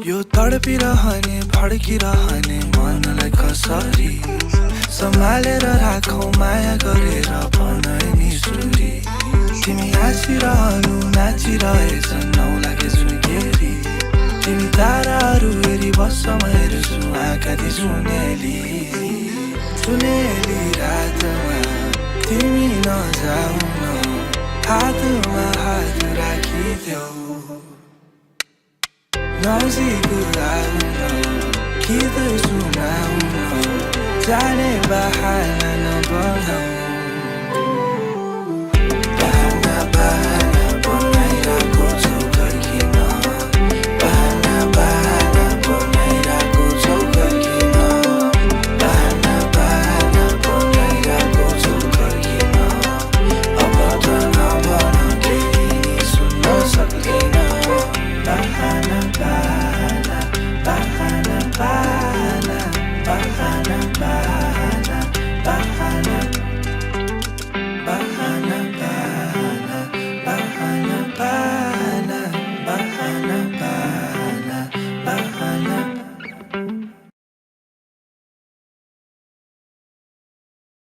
यो तडपिरहने फड्किरहने मनलाई कसरी सम्हालेर राखौ माया गरेर भनै निसुरी तिमी हाँसिरहनु नाचिरहेछ नौलागे सुनकेरी तिमी ताराहरू हेरी बस्सम हेर्छु आँखा दि सुनेली सुनेली रातमा तिमी नजाऊ न हातमा हात राखिदेऊ नजिक आउन गीत सुनाउन जाने बहाना नबनाऊ